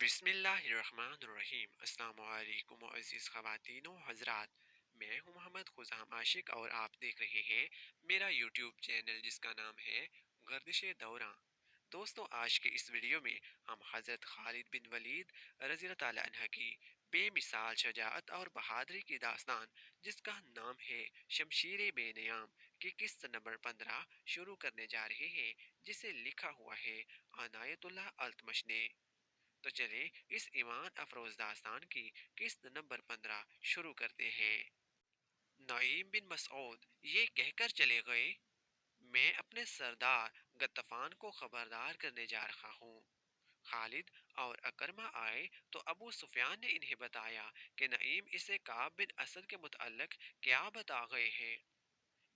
बिस्मिल्लाहिर्रहमानिर्रहीम। अस्सलाम वालेकुम अज़ीज़ ख़वातीन व हज़रात। मैं हूं मोहम्मद ख़ुज़ाम आशिक और आप देख रहे हैं मेरा यूट्यूब चैनल जिसका नाम है गर्दिश दौरां। दोस्तों, आज के इस वीडियो में हम हज़रत खालिद बिन वलीद रज़ी अल्लाह ताला अन्हा की बेमिसाल शजाअत और बहादुरी की दास्तान जिसका नाम है शमशीर बेनयाम की किस्त नंबर 15 शुरू करने जा रहे हैं, जिसे लिखा हुआ है अनायतुल्लाह अल्तमश ने। तो चलें इस ईमान अफरोज दास्तान की किस्त नंबर 15 शुरू करते हैं। नईम बिन मसऊद ये कहकर चले गए, मैं अपने सरदार गत्तफान को खबरदार करने जा रहा हूँ। खालिद और अकरमा आए तो अबू सुफियान ने इन्हें बताया कि नईम इसे काब बिन असद के मुतल्लिक क्या बता गए हैं।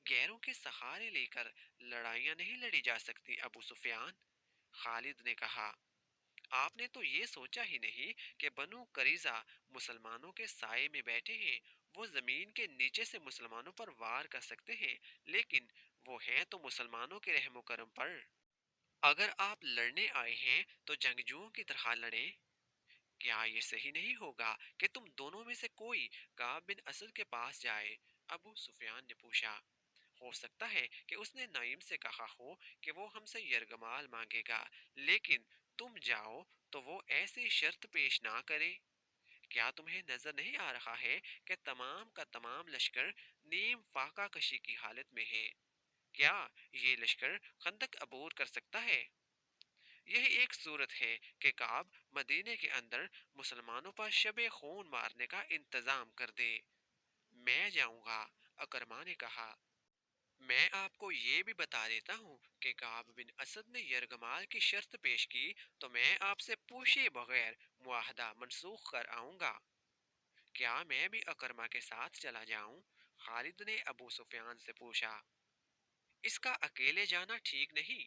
गैरों के सहारे लेकर लड़ाइयाँ नहीं लड़ी जा सकती अबू सुफियान। खालिद ने कहा, आपने तो ये सोचा ही नहीं कि बनु करीजा मुसलमानों के साए में बैठे हैं। वो जमीन के नीचे से मुसलमानों पर वार कर सकते हैं, लेकिन वो हैं तो मुसलमानों के रहमो करम पर। अगर आप लड़ने आए हैं तो जंगजुओं की तरह लड़ें। क्या ये सही नहीं होगा कि तुम दोनों में से कोई काब बिन असद के पास जाए? अबू सुफियान ने पूछा। हो सकता है कि उसने नईम से कहा हो कि वो हमसे यरगमाल मांगेगा, लेकिन तुम जाओ तो वो ऐसी शर्त पेश ना करे। क्या तुम्हें नजर नहीं आ रहा है कि तमाम का तमाम लश्कर नीम फाका कशी की हालत में है? क्या ये लश्कर खंदक अबूर कर सकता है? यही एक सूरत है कि काब मदीने के अंदर मुसलमानों पर शबे खून मारने का इंतजाम कर दे। मैं जाऊंगा, अकरमा ने कहा। मैं आपको ये भी बता देता हूँ कि काब बिन असद ने यरगमाल की शर्त पेश की तो मैं आपसे पूछे बगैर मुआहदा मनसूख कर आऊंगा। क्या मैं भी अकरमा के साथ चला जाऊं? खालिद ने अबू सुफियान से पूछा। इसका अकेले जाना ठीक नहीं।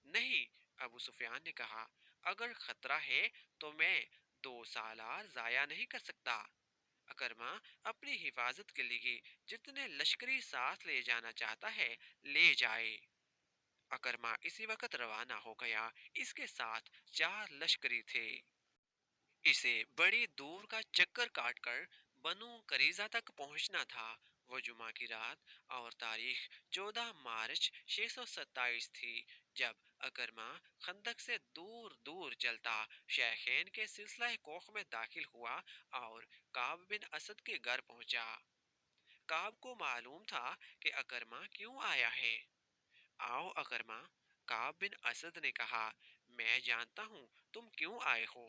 नहीं, अबू सुफियान ने कहा, अगर खतरा है तो मैं 2 सालार जाया नहीं कर सकता। अकरमा अपनी हिफाजत के लिए जितने लश्करी साथ ले जाना चाहता है ले जाए। अकरमा इसी वक्त रवाना हो गया। इसके साथ 4 लश्करी थे। इसे बड़ी दूर का चक्कर काटकर बनु करीजा तक पहुंचना था। वो जुमा की रात और तारीख 14 मार्च 627 थी जब अकरमा खंदक से दूर दूर चलता शेखैन के सिलसिला कोख में दाखिल हुआ और काब बिन असद के घर पहुंचा। काब को मालूम था कि अकरमा क्यों आया है। आओ अकरमा, काब बिन असद ने कहा, मैं जानता हूँ तुम क्यों आए हो।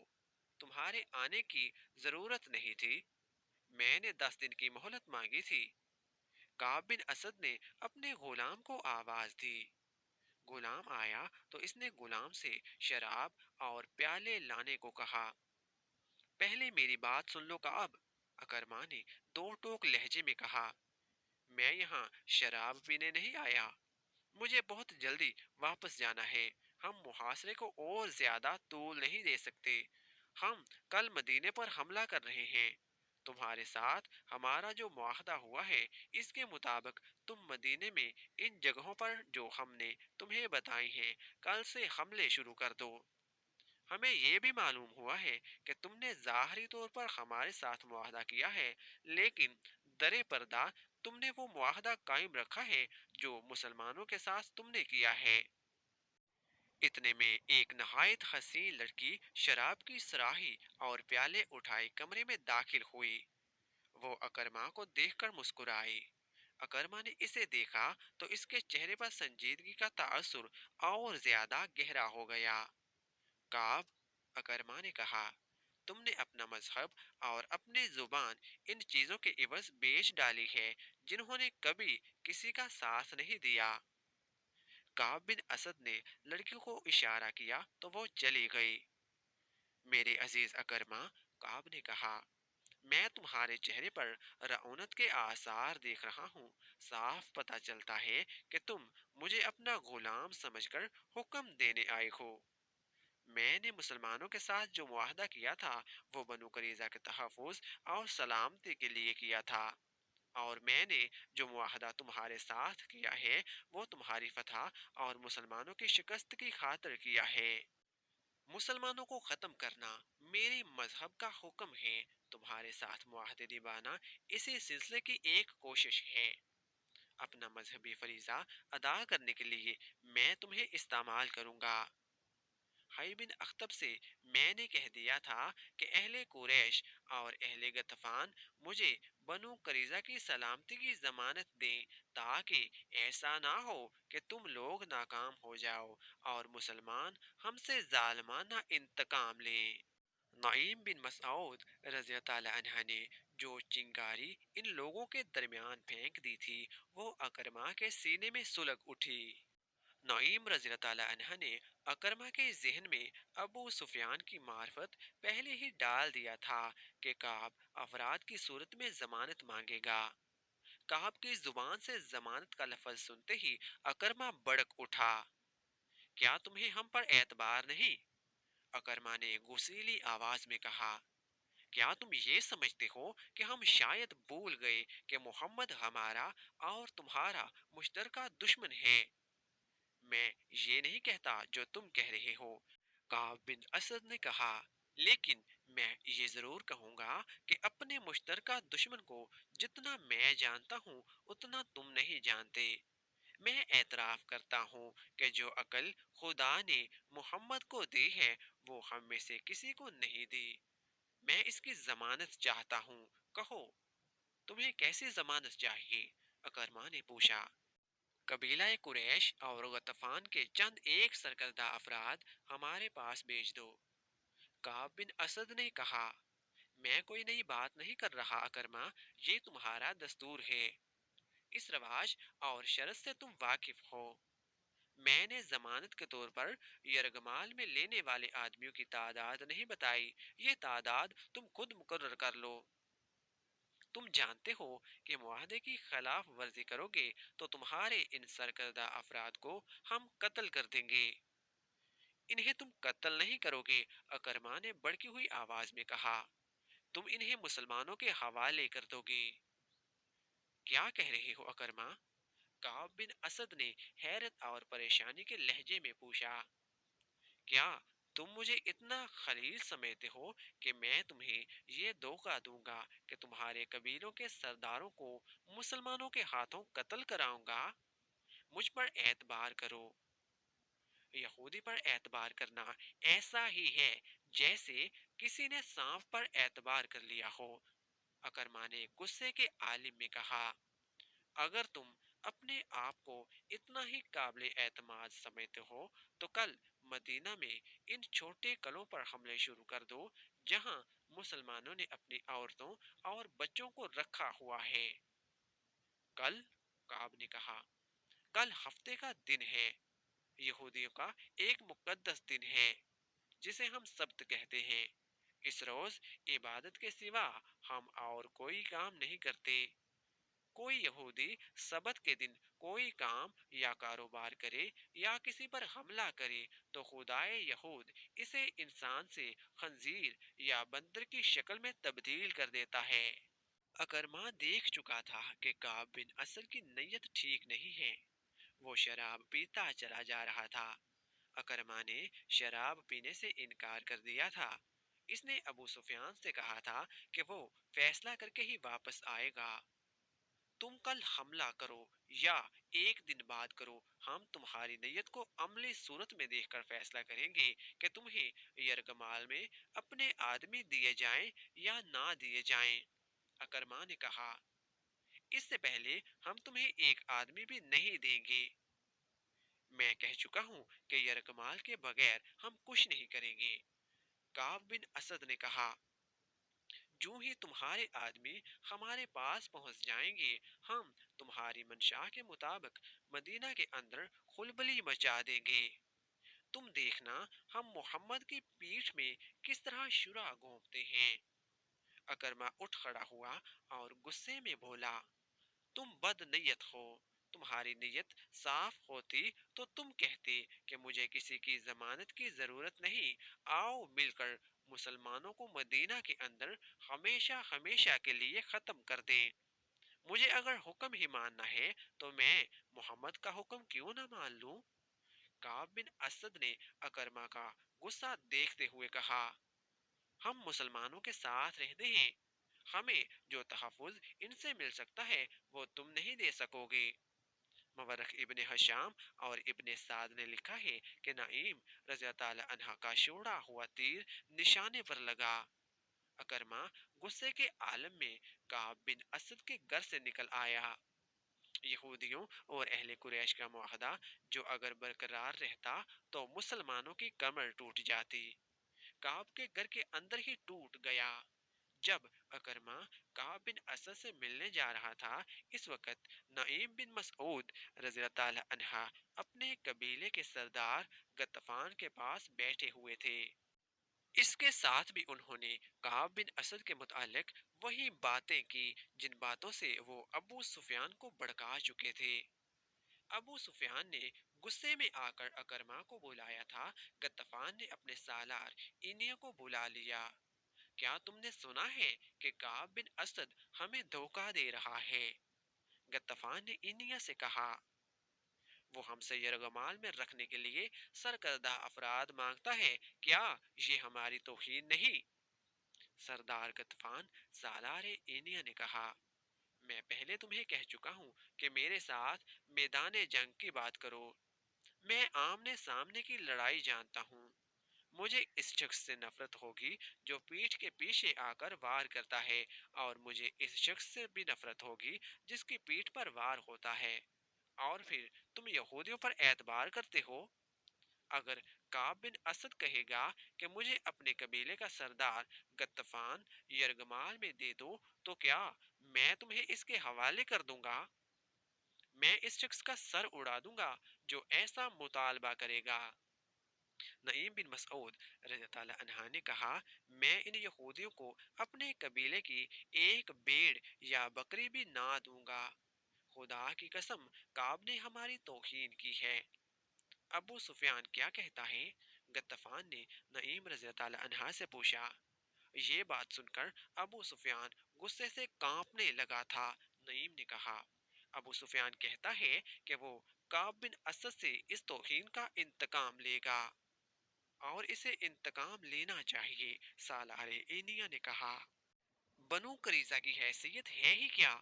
तुम्हारे आने की जरूरत नहीं थी। मैंने 10 दिन की मोहलत मांगी थी। काब बिन असद ने अपने गुलाम को आवाज दी। गुलाम आया तो इसने गुलाम से शराब और प्याले लाने को कहा। पहले मेरी बात सुन लो काब, अकरमा ने दो टोक लहजे में कहा। मैं यहाँ शराब पीने नहीं आया। मुझे बहुत जल्दी वापस जाना है। हम मुहासरे को और ज्यादा तूल नहीं दे सकते। हम कल मदीने पर हमला कर रहे हैं। तुम्हारे साथ हमारा जो मुआहदा हुआ है इसके मुताबिक तुम मदीने में इन जगहों पर जो हमने तुम्हें बताई हैं कल से हमले शुरू कर दो। हमें ये भी मालूम हुआ है कि तुमने ज़ाहरी तौर पर हमारे साथ मुआहदा किया है, लेकिन दरे पर्दा तुमने वो मुआहदा कायम रखा है जो मुसलमानों के साथ तुमने किया है। इतने में एक नहायत हसीन लड़की शराब की सराही और प्याले उठाए कमरे में दाखिल हुई। वो अकरमा को देखकर मुस्कुराई। अकरमा ने इसे देखा तो इसके चेहरे पर संजीदगी का तासुर और ज्यादा गहरा हो गया। काब, अकरमा ने कहा, तुमने अपना मजहब और अपनी जुबान इन चीजों के इवज बेच डाली है जिन्होंने कभी किसी का साथ नहीं दिया। काब बिन असद ने लड़की को इशारा किया तो वो चली गई। मेरे अजीज अकरमा, काब ने कहा, मैं तुम्हारे चेहरे पर रऊनत के आसार देख रहा हूँ। साफ पता चलता है कि तुम मुझे अपना गुलाम समझकर हुक्म देने आए हो। मैंने मुसलमानों के साथ जो मुआहदा किया था वो बनु करीजा के तहफ़्फ़ुज़ और सलामती के लिए किया था, और मैंने जो मुआहदा तुम्हारे साथ किया है वो तुम्हारी फतह और मुसलमानों की शिकस्त की खातिर किया है। مسلمانوں کو ختم کرنا میرے مذہب کا حکم ہے، تمہارے ساتھ معاہدے نبھانا اسی سلسلے کی ایک کوشش ہے۔ اپنا مذہبی فریضہ ادا کرنے کے لیے میں تمہیں استعمال کروں گا۔ حی بن اختب سے میں نے کہہ دیا تھا کہ اہل قریش اور اہل غطفان مجھے بنو قریظہ کی سلامتی کی ضمانت دیں، تاکہ ایسا نہ ہو کہ تم لوگ ناکام ہو جاؤ اور مسلمان ہم سے ظالمانہ انتقام لیں۔ نعیم بن مسعود رضی اللہ عنہ نے جو چنگاری ان لوگوں کے درمیان پھینک دی تھی وہ اکرما کے سینے میں سلگ اٹھی۔ نعیم رضی اللہ عنہ نے اکرما کے ذہن میں ابو سفیان کی معرفت پہلے ہی ڈال دیا تھا کہ کعب افراد کی صورت میں ضمانت مانگے گا۔ کعب کی زبان سے ضمانت کا لفظ سنتے ہی اکرما بڑک اٹھا۔ کیا تمہیں ہم پر اعتبار نہیں؟ اکرما نے غسیلی آواز میں کہا۔ کیا تم یہ سمجھتے ہو کہ ہم شاید بھول گئے کہ محمد ہمارا اور تمہارا مشترکہ دشمن ہے؟ میں یہ نہیں کہتا جو تم کہہ رہے ہو، کعب بن اسد نے کہا، لیکن میں یہ ضرور کہوں گا کہ اپنے مشترکہ دشمن کو جتنا میں جانتا ہوں اتنا تم نہیں جانتے۔ میں اعتراف کرتا ہوں کہ جو عقل خدا نے محمد کو دی ہے وہ ہم میں سے کسی کو نہیں دی۔ میں اس کی ضمانت چاہتا ہوں، کہو تمہیں کیسی ضمانت چاہیے؟ اکرما نے پوچھا۔ قبیلہ قریش اور غطفان کے چند ایک سرکردہ افراد ہمارے پاس بھیج دو، کعب بن اسد نے کہا۔ میں کوئی نئی بات نہیں کر رہا اکرما، یہ تمہارا دستور ہے، اس رواج اور شرط سے تم واقف ہو۔ میں نے ضمانت کے طور پر یرغمال میں لینے والے آدمیوں کی تعداد نہیں بتائی، یہ تعداد تم خود مقرر کر لو۔ تم جانتے ہو کہ معاہدے کی خلاف ورزی کرو گے تو تمہارے ان سرکردہ افراد کو ہم قتل کر دیں گے۔ انہیں تم قتل نہیں کرو گے، اکرما نے بڑکی ہوئی آواز میں کہا، تم انہیں مسلمانوں کے حوالے کر دو گے۔ کیا کہہ رہے ہو اکرما؟ کعب بن اسد نے حیرت اور پریشانی کے لہجے میں پوچھا۔ کیا تم مجھے اتنا خلیل سمجھتے ہو کہ میں تمہیں یہ دھوکہ دوں گا کہ تمہارے قبیلوں کے سرداروں کو مسلمانوں کے ہاتھوں قتل کراؤں گا؟ مجھ پر اعتبار کرو۔ یہودی پر اعتبار کرنا ایسا ہی ہے جیسے کسی نے سانپ پر اعتبار کر لیا ہو، اکرما نے غصے کے عالم میں کہا۔ اگر تم اپنے آپ کو اتنا ہی قابل اعتماد سمجھتے ہو تو کل مدینہ میں ان چھوٹے قلعوں پر حملے شروع کر دو جہاں مسلمانوں نے اپنی عورتوں اور بچوں کو رکھا ہوا ہے۔ کل؟ کعب نے کہا، کل ہفتے کا دن ہے، یہودیوں کا ایک مقدس دن ہے جسے ہم سبت کہتے ہیں۔ اس روز عبادت کے سوا ہم اور کوئی کام نہیں کرتے۔ کوئی یہودی سبت کے دن کوئی کام یا کاروبار کرے یا کسی پر حملہ کرے تو خدائے یہود اسے انسان سے خنزیر یا بندر کی شکل میں تبدیل کر دیتا ہے۔ اکرما دیکھ چکا تھا کہ کعب بن اسد کی نیت ٹھیک نہیں ہے، وہ شراب پیتا چلا جا رہا تھا۔ اکرما نے شراب پینے سے انکار کر دیا تھا۔ اس نے ابو سفیان سے کہا تھا کہ وہ فیصلہ کر کے ہی واپس آئے گا۔ تم کل حملہ کرو یا ایک دن بعد کرو، ہم تمہاری نیت کو عملی صورت میں دیکھ کر فیصلہ کریں گے کہ تمہیں یرغمال میں اپنے آدمی دیے جائیں یا نہ دیے جائیں۔ اکرما نے کہا، اس سے پہلے ہم تمہیں ایک آدمی بھی نہیں دیں گے۔ میں کہہ چکا ہوں کہ یرغمال کے بغیر ہم کچھ نہیں کریں گے۔ کعب بن اسد نے کہا، جو ہی تمہارے آدمی ہمارے پاس پہنچ جائیں گے ہم تمہاری منشا کے مطابق مدینہ کے اندر خلبلی مچا دیں گے۔ تم دیکھنا ہم محمد کی پیٹھ میں کس طرح شرع گھونپتے ہیں۔ اکرما اٹھ کھڑا ہوا اور غصے میں بولا، تم بد نیت ہو، تمہاری نیت صاف ہوتی تو تم کہتے کہ مجھے کسی کی ضمانت کی ضرورت نہیں، آؤ مل کر مسلمانوں کو مدینہ کے اندر ہمیشہ ہمیشہ کے لیے ختم کر دیں۔ مجھے اگر حکم ہی ماننا ہے تو میں محمد کا حکم کیوں نہ مان لوں؟ کعب بن اسد نے اکرما کا गुस्सा देखते हुए कहा, हम मुसलमानों के साथ रहते हैं, हमें जो तहफ़्फ़ुज़ इनसे मिल सकता है वो तुम नहीं दे सकोगे। मवरख इब्ने हशाम और इब्ने साद ने लिखा है कि नईम रज़ी ताला अन्हा का छोड़ा हुआ तीर निशाने पर लगा। अकरमा गुस्से के आलम में काब बिन असद के घर से निकल आया। यहूदियों और अहले कुरैश का मुआहदा जो अगर बरकरार रहता तो मुसलमानों की कमर टूट जाती, काब के घर के अंदर ही टूट गया। जब अकरमा काब बिन असद से मिलने जा रहा था, इस वक्त नईम बिन मसऊद रज़ी ताला अन्हा अपने कबीले के सरदार गतफान के पास बैठे हुए थे। इसके साथ भी उन्होंने काब बिन असद के मुतालिक वही बातें की जिन बातों से वो अबू सुफियान को भड़का चुके थे। अबू सुफियान ने गुस्से में आकर अकरमा को बुलाया था। गतफान ने अपने सालार इनिया को बुला लिया। क्या तुमने सुना है कि काब बिन असद हमें धोखा दे रहा है? गतफान ने इनिया से कहा, वो हमसे यरगमाल में रखने के लिए सरकर्दा अफराद मांगता है, क्या ये हमारी तौहीन नहीं? सरदार गतफान सालार एनिया ने कहा, मैं पहले तुम्हें कह चुका हूँ कि मेरे साथ मैदान जंग की बात करो। मैं आमने सामने की लड़ाई जानता हूँ। मुझे इस शख्स से नफरत होगी जो पीठ के पीछे आकर वार करता है, और मुझे इस शख्स से भी नफरत होगी जिसकी पीठ पर वार होता है। और फिर तुम यहूदियों पर एतबार करते हो। अगर काब बिन असद कहेगा कि मुझे अपने कबीले का सरदार गतफान यरगमाल में दे दो, तो क्या मैं तुम्हें इसके हवाले कर दूंगा? मैं इस शख्स का सर उड़ा दूंगा जो ऐसा मुतालबा करेगा। नईम बिन मसऊद रज़ी अल्लाह अन्हा ने कहा, मैं इन यहूदियों को अपने कबीले की एक भेड़ या बकरी भी ना दूंगा। खुदा की कसम, काब ने हमारी तौहीन की है। अबू सुफियान क्या कहता है? गत्तफान ने नईम रज़ी अल्लाह अन्हा से पूछा। ये बात सुनकर अबू सुफियान गुस्से से कांपने लगा था। नईम ने कहा, अबू सुफियान कहता है कि वो काब बिन असद से इस तौहीन का इंतकाम लेगा, और इसे इंतकाम लेना चाहिए। सालारे एनिया ने कहा, बनु करीजा की हैसियत है ही क्या?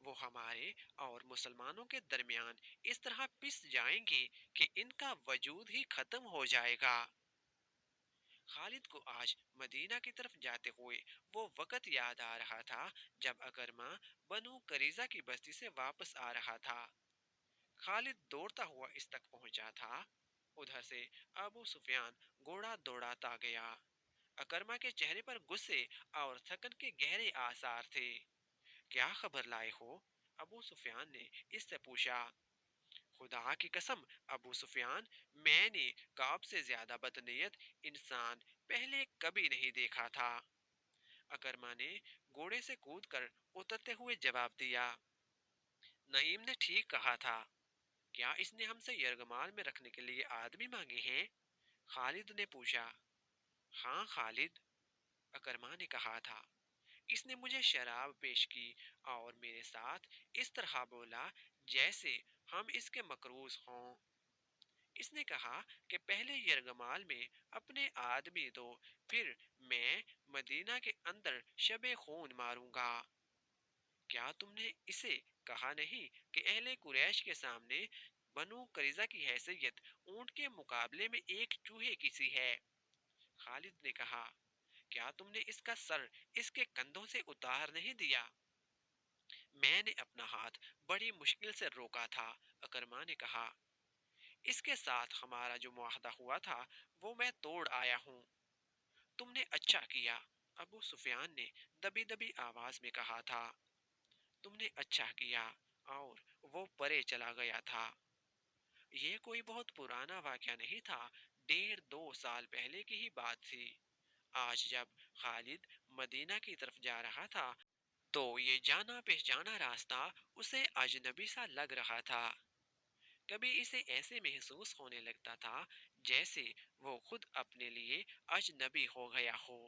वो हमारे और मुसलमानों के दरमियान इस तरह पिस जाएंगे कि इनका वजूद ही खत्म हो जाएगा। खालिद को आज मदीना की तरफ जाते हुए वो वक़्त याद आ रहा था जब अकरमा बनु करीजा की बस्ती से वापस आ रहा था। खालिद दौड़ता हुआ इस तक पहुंचा था। उधर से अबू सुफियान घोड़ा दौड़ाता गया। अकरमा के चेहरे पर गुस्से और थकन के गहरे आसार थे। क्या खबर लाए हो? अबू सुफियान ने इससे पूछा। खुदा की कसम अबू सुफियान, मैंने काब से ज्यादा बदनीयत इंसान पहले कभी नहीं देखा था। अकरमा ने घोड़े से कूदकर उतरते हुए जवाब दिया, नईम ने ठीक कहा था। क्या इसने हमसे यरगमाल में रखने के लिए आदमी मांगे हैं? खालिद ने पूछा। हाँ खालिद, अकरमा ने कहा था। इसने मुझे शराब पेश की और मेरे साथ इस तरह बोला जैसे हम इसके मकरूज हों। इसने कहा कि पहले यरगमाल में अपने आदमी दो, फिर मैं मदीना के अंदर शबे खून मारूंगा। क्या तुमने इसे कहा नहीं कि अहले कुरैश के सामने बनु करीजा की हैसियत ऊंट के मुकाबले में एक चूहे की सी है? खालिद ने कहा, क्या तुमने इसका सर इसके कंधों से उतार नहीं दिया? मैंने अपना हाथ बड़ी मुश्किल से रोका था। अकरमा ने कहा, इसके साथ हमारा जो मुआहदा हुआ था वो मैं तोड़ आया हूँ। तुमने अच्छा किया, अबू सुफियान ने दबी दबी आवाज में कहा था। तुमने अच्छा किया, और वो परे चला गया था। ये कोई बहुत पुराना वाकया नहीं था, 1.5-2 साल पहले की ही बात थी। आज जब खालिद मदीना की तरफ जा रहा था तो ये जाना पहचाना रास्ता उसे अजनबी सा लग रहा था। कभी इसे ऐसे महसूस होने लगता था जैसे वो खुद अपने लिए अजनबी हो गया हो।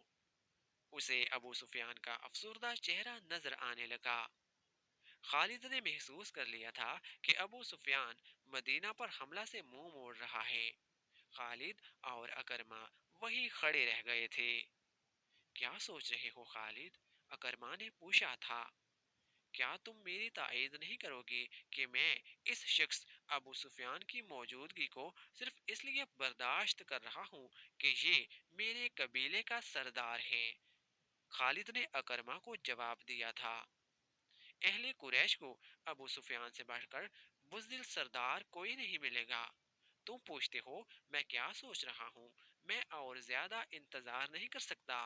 उसे अबू सुफियान का अफसुर्दा चेहरा नजर आने लगा। खालिद ने महसूस कर लिया था कि अबू सुफियान मदीना पर हमला से मुंह मोड़ रहा है। खालिद और अकरमा वही खड़े रह गए थे۔ क्या सोच रहे हो खालिद? अकरमा ने पूछा था। क्या तुम मेरी तायद नहीं करोगे कि मैं इस शख्स अबू सुफियान की मौजूदगी को सिर्फ इसलिए बर्दाश्त कर रहा हूँ कि ये मेरे कबीले का सरदार है? खालिद ने अकरमा को जवाब दिया था। अहले कुरैश को अबू सुफियान से बढ़कर बुज़दिल सरदार कोई नहीं मिलेगा। तुम पूछते हो मैं क्या सोच रहा हूँ? मैं और ज्यादा इंतजार नहीं कर सकता।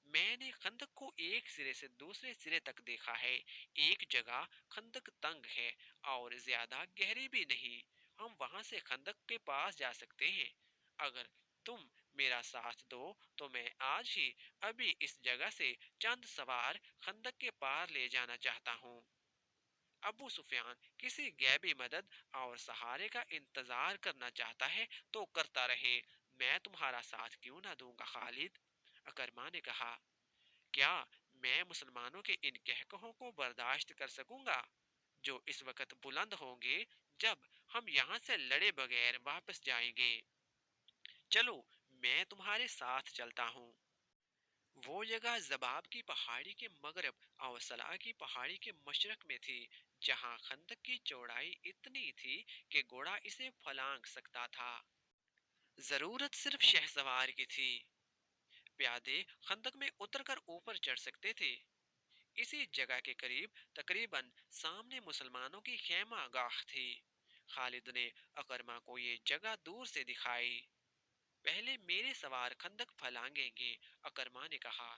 मैंने खंदक को एक सिरे से दूसरे सिरे तक देखा है। एक जगह खंदक तंग है और ज्यादा गहरी भी नहीं। हम वहां से खंदक के पास जा सकते हैं। अगर तुम मेरा साथ दो तो मैं आज ही अभी इस जगह से चंद सवार खंदक के पार ले जाना चाहता हूँ। अबू सुफियान किसी गैबी मदद और सहारे का इंतजार करना चाहता है तो करता रहे। मैं तुम्हारा साथ क्यों ना दूंगा खालिद? अकरमा ने कहा। क्या मैं मुसलमानों के इन कहकहों को बर्दाश्त कर सकूंगा जो इस वक्त बुलंद होंगे जब हम यहाँ से लड़े बगैर वापस जाएंगे? चलो, मैं तुम्हारे साथ चलता हूँ। वो जगह जबाब की पहाड़ी के मगरब और सलाह की पहाड़ी के मशरक में थी, जहाँ खंदक की चौड़ाई इतनी थी कि घोड़ा इसे फलांग सकता था। जरूरत सिर्फ शहसवार की थी। प्यादे खंदक में उतरकर ऊपर चढ़ सकते थे। इसी जगह के करीब तकरीबन सामने मुसलमानों की खेमा गाह थी। खालिद ने अकरमा को ये जगह दूर से दिखाई। पहले मेरे सवार खंदक फलांगेंगे, अकरमा ने कहा।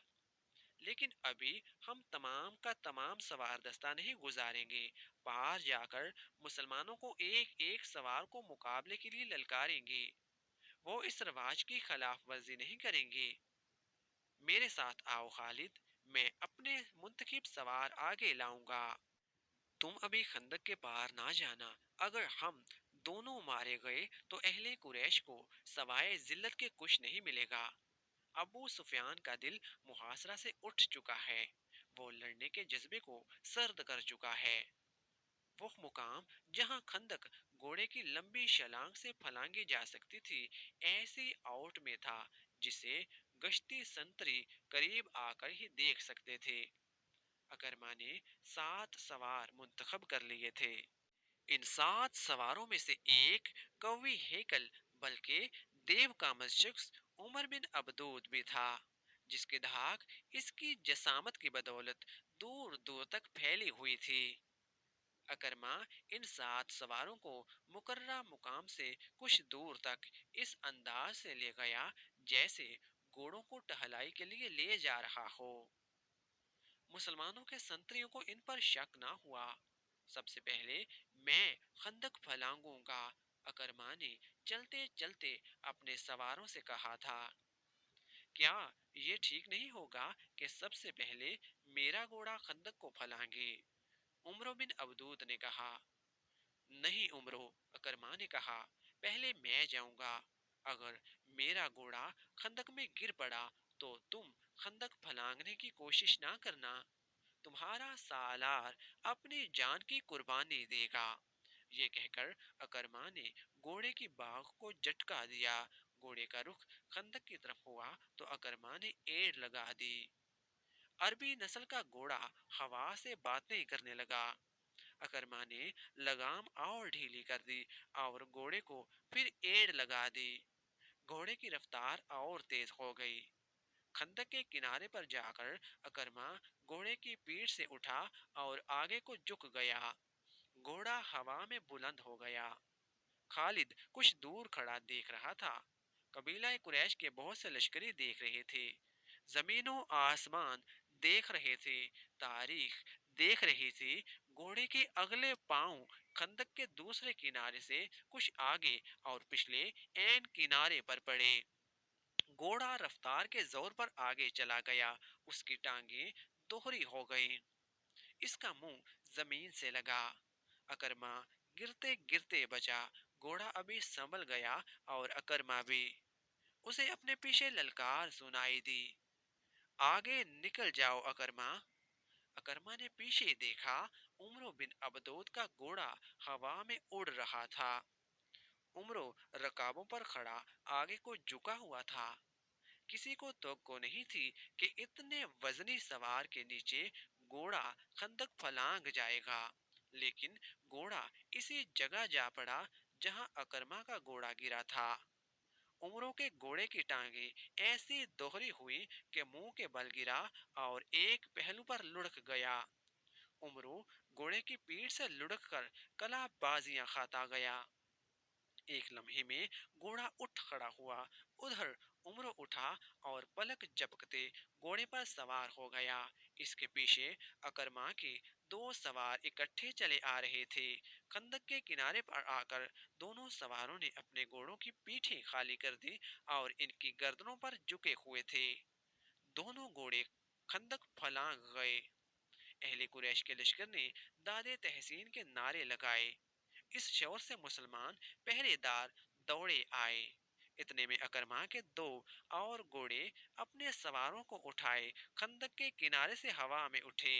लेकिन अभी हम तमाम का तमाम सवार दस्ता नहीं गुजारेंगे। बाहर जाकर मुसलमानों को एक एक सवार को मुकाबले के लिए ललकारेंगे। वो इस रवाज की खिलाफ वर्जी नहीं करेंगे। मेरे साथ आओ खालिद, मैं अपने मुंतखब सवार आगे लाऊंगा। तुम अभी खंदक के पार ना जाना। अगर हम दोनों मारे गए तो अहले कुरैश को सवाए जिल्लत के कुछ नहीं मिलेगा। अबू सुफियान का दिल मुहासरा से उठ चुका है। वो लड़ने के जज्बे को सर्द कर चुका है। वो मुकाम जहां खंदक घोड़े की लंबी छलांग से फलांगी जा सकती थी, ऐसी आउट में था जिसे गश्ती संतरी करीब आकर ही देख सकते थे। अकरमा ने 7 सवार मुंतखब कर लिए थे। इन 7 सवारों में से एक कवि हेकल बल्कि देव का शख्स उमर बिन अबदूद भी था, जिसकी धाक इसकी जसामत की बदौलत दूर दूर तक फैली हुई थी। अकरमा इन 7 सवारों को मुकर्रा मुकाम से कुछ दूर तक इस अंदाज से ले गया जैसे घोड़ों को टहलाई के लिए ले जा रहा हो। मुसलमानों के संतरियों को इन पर शक ना हुआ। सबसे पहले मैं खंदक फलांगूंगा, अकरमा ने चलते चलते अपने सवारों से कहा था। क्या ये ठीक नहीं होगा कि सबसे पहले मेरा घोड़ा खंदक को फलांगे? उमरो बिन अबदूद ने कहा। नहीं उमरो, अकरमा ने कहा, पहले मैं जाऊंगा। अगर मेरा घोड़ा खंदक में गिर पड़ा तो तुम खंदक फलांगने की कोशिश ना करना। तुम्हारा सालार अपनी जान की कुर्बानी देगा। ये कहकर अकरमा ने घोड़े की बाग को झटका दिया। घोड़े का रुख खंदक की तरफ हुआ तो अकरमा ने एड़ लगा दी। अरबी नस्ल का घोड़ा हवा से बातें करने लगा। अकरमा ने लगाम और ढीली कर दी और घोड़े को फिर एड़ लगा दी। घोड़े की रफ्तार और तेज हो गई। खंदक के किनारे पर जाकर अकरमा घोड़े की पीठ से उठा और आगे को झुक गया। घोड़ा हवा में बुलंद हो गया। खालिद कुछ दूर खड़ा देख रहा था। कबीला कुरैश के बहुत से लश्करी देख रहे थे। जमीनों आसमान देख रहे थे। तारीख देख रही थी। घोड़े के अगले पांव खंदक के दूसरे किनारे से कुछ आगे और पिछले एन किनारे पर पड़े। घोड़ा रफ्तार के जोर पर आगे चला गया। उसकी टांगे दोहरी हो गईं। इसका मुंह जमीन से लगा। अकरमा गिरते गिरते बचा। घोड़ा अभी संभल गया और अकरमा भी। उसे अपने पीछे ललकार सुनाई दी। आगे निकल जाओ अकरमा। अकरमा ने पीछे देखा। उमरो बिन अबदूद का घोड़ा हवा में उड़ रहा था। उमरो रकाबों पर खड़ा आगे को झुका हुआ था। کسی کو توقع نہیں تھی کہ اتنے وزنی سوار کے نیچے گھوڑا خندق پھلانگ جائے گا، لیکن گھوڑا اسی جگہ جا پڑا جہاں اکرما کا گھوڑا گرا تھا۔ عمروں کے گھوڑے کی ٹانگیں ایسی دوہری ہوئی کہ منہ کے بل گرا اور ایک پہلو پر لڑک گیا۔ عمرو گھوڑے کی پیٹھ سے لڑک کر کلا بازیاں کھاتا گیا۔ ایک لمحے میں گھوڑا اٹھ کھڑا ہوا، ادھر عمرو اٹھا اور پلک جھپکتے گھوڑے پر سوار ہو گیا۔ اس کے پیچھے اکرما کے دو سوار اکٹھے چلے آ رہے تھے۔ خندق کے کنارے پر آ کر دونوں سواروں نے اپنے گھوڑوں کی پیٹھیں خالی کر دی اور ان کی گردنوں پر جھکے ہوئے تھے۔ دونوں گھوڑے خندق پھلانگ گئے۔ اہل قریش کے لشکر نے داد تحسین کے نعرے لگائے۔ اس شور سے مسلمان پہرے دار دوڑے آئے۔ اتنے میں اکرما کے دو اور گھوڑے اپنے سواروں کو اٹھائے خندق کے کنارے سے ہوا میں اٹھے۔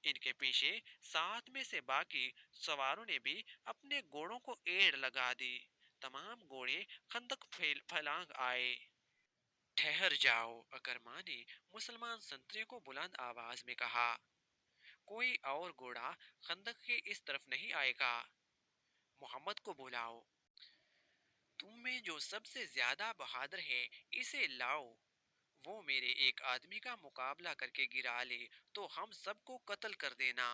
ان کے پیچھے 7 میں سے باقی سواروں نے بھی اپنے گھوڑوں کو ایڑ لگا دی۔ تمام گھوڑے خندق پھلانگ آئے۔ ٹھہر جاؤ، اکرما نے مسلمان سنتری کو بلند آواز میں کہا۔ کوئی اور گھوڑا خندق کے اس طرف نہیں آئے گا۔ محمد کو بلاؤ۔ تم میں جو سب سے زیادہ بہادر ہے اسے لاؤ۔ وہ میرے ایک آدمی کا مقابلہ کر کے گرا لے تو ہم سب کو قتل کر دینا۔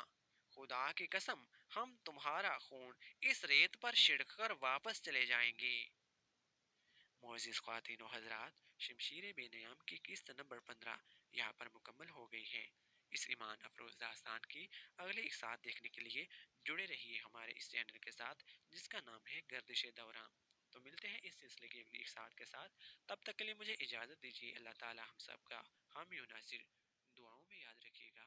خدا کی قسم ہم تمہارا خون اس ریت پر چھڑک کر واپس چلے جائیں گے۔ معزز خواتین و حضرات، شمشیر بے نیام کی قسط نمبر 15 یہاں پر مکمل ہو گئی ہے۔ اس ایمان افروز داستان کی اگلی اقساط دیکھنے کے لیے جڑے رہیے ہمارے اس چینل کے ساتھ جس کا نام ہے گردش دوران۔ تو ملتے ہیں اس سلسلے کی اگلی اقساط کے ساتھ، تب تک کے لیے مجھے اجازت دیجیے۔ اللہ تعالی ہم سب کا حامی و ناصر دعاؤں میں یاد رکھیے گا۔